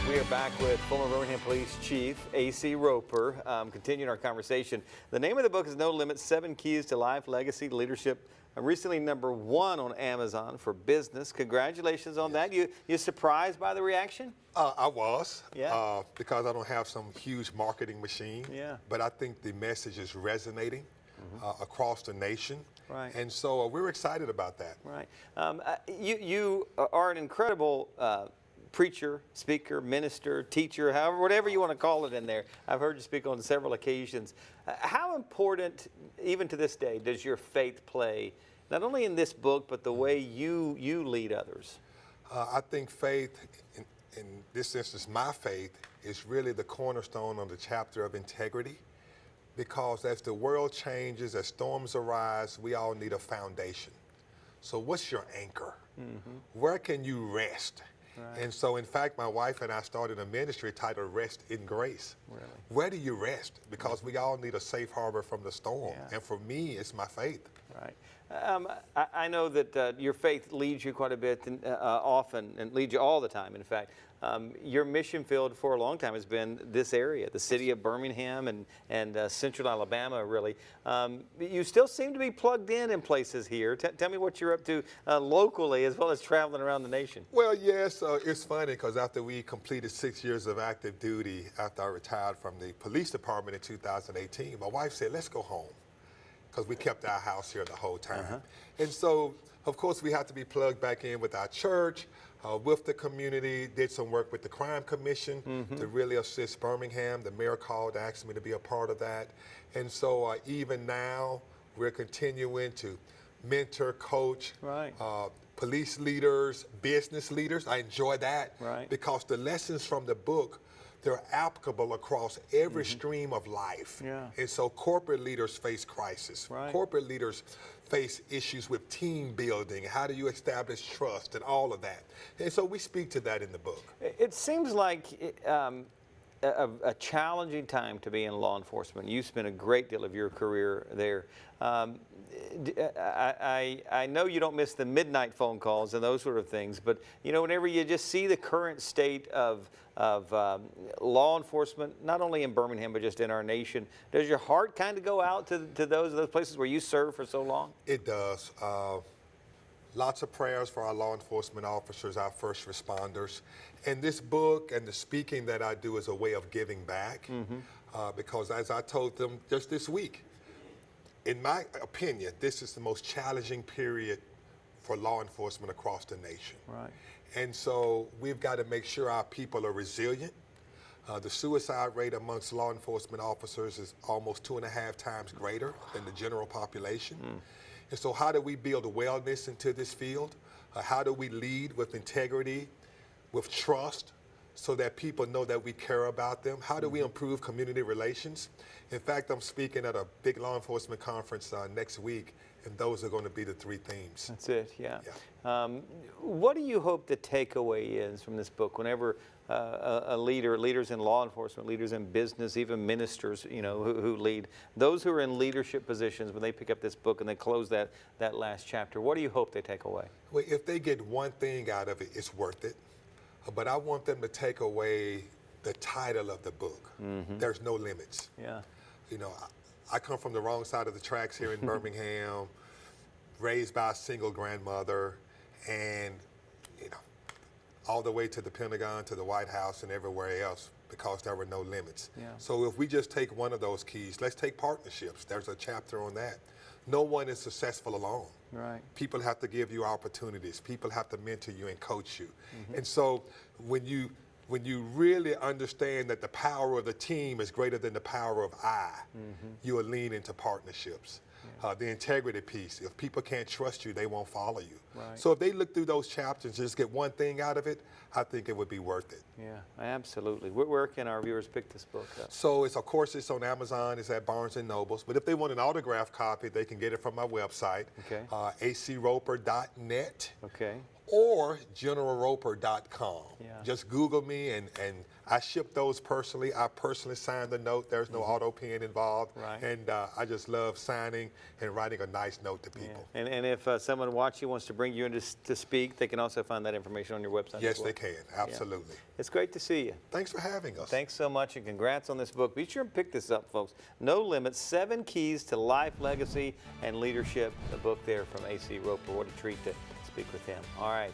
We are back with former Birmingham Police Chief A.C. Roper, continuing our conversation. The name of the book is No Limits, 7 Keys to Life, Legacy, Leadership. Recently #1 on Amazon for business. Congratulations on that. You surprised by the reaction? I was, Yeah. because I don't have some huge marketing machine. Yeah. But I think the message is resonating across the nation. Right. And so we're excited about that. Right. You are an incredible preacher, speaker, minister, teacher, however, whatever you want to call it in there. I've heard you speak on several occasions. How important, even to this day, does your faith play, not only in this book, but the way you lead others? I think faith, in this instance, my faith, is really the cornerstone of the chapter of integrity. Because as the world changes, as storms arise, we all need a foundation. So what's your anchor? Where can you rest? Right. And so, in fact, my wife and I started a ministry titled Rest in Grace. Really? Where do you rest? Because we all need a safe harbor from the storm. Yeah. And for me, it's my faith. Right. I know that your faith leads you quite a bit often, and leads you all the time, in fact. Your mission field for a long time has been this area, the city of Birmingham and central Alabama, really. You still seem to be plugged in places here. Tell me what you're up to locally, as well as traveling around the nation. Well, yes, it's funny because after we completed 6 years of active duty, after I retired from the police department in 2018, my wife said, let's go home, because we kept our house here the whole time. And so, of course, we had to be plugged back in with our church, with the community, did some work with the Crime Commission to really assist Birmingham. The mayor called, asked me to be a part of that. And so even now, we're continuing to mentor, coach, Right. Police leaders, business leaders. I enjoy that, Right. because the lessons from the book, they're applicable across every stream of life. Yeah. And so corporate leaders face crisis. Right. Corporate leaders face issues with team building. How do you establish trust and all of that? And so we speak to that in the book. It seems like a challenging time to be in law enforcement. You spent a great deal of your career there. I know you don't miss the midnight phone calls and those sort of things, but you know, whenever you just see the current state of law enforcement, not only in Birmingham but just in our nation, does your heart kind of go out to those places where you served for so long? It does. Lots of prayers for our law enforcement officers, our first responders. And this book and the speaking that I do is a way of giving back. Because as I told them just this week, in my opinion, this is the most challenging period for law enforcement across the nation. Right. And so we've got to make sure our people are resilient. The suicide rate amongst law enforcement officers is almost 2.5 times greater than the general population. And so how do we build wellness into this field? How do we lead with integrity, with trust, so that people know that we care about them? How do we improve community relations? In fact, I'm speaking at a big law enforcement conference next week, and those are going to be the 3 themes. That's it, yeah. What do you hope the takeaway is from this book? Whenever leaders in law enforcement, leaders in business, even ministers, you know, who lead, those who are in leadership positions, when they pick up this book and they close that last chapter, what do you hope they take away? Well, if they get one thing out of it, it's worth it. But I want them to take away the title of the book. There's no limits. Yeah. You know, I come from the wrong side of the tracks here in Birmingham, raised by a single grandmother, and, you know, all the way to the Pentagon, to the White House, and everywhere else, because there were no limits. Yeah. So if we just take one of those keys, let's take partnerships. There's a chapter on that. No one is successful alone. Right. People have to give you opportunities. People have to mentor you and coach you. And so when you really understand that the power of the team is greater than the power of I, you will lean into partnerships. The integrity piece, if people can't trust you, they won't follow you. Right. So if they look through those chapters and just get one thing out of it, I think it would be worth it. Yeah, absolutely. Where can our viewers pick this book up? So of course, it's on Amazon, it's at Barnes & Nobles, but if they want an autographed copy, they can get it from my website, Okay. acroper.net. Okay. or generalroper.com. Yeah. Just Google me, and I ship those personally. I personally sign the note. There's no auto pen involved. Right. And I just love signing and writing a nice note to people. Yeah. And if someone watching wants to bring you in to speak, they can also find that information on your website. Yes, as well. they can. Absolutely. It's great to see you. Thanks for having us. Thanks so much, and congrats on this book. Be sure and pick this up, folks. No Limits, 7 Keys to Life, Legacy, and Leadership. The book there from A.C. Roper. What a treat to speak with him. All right.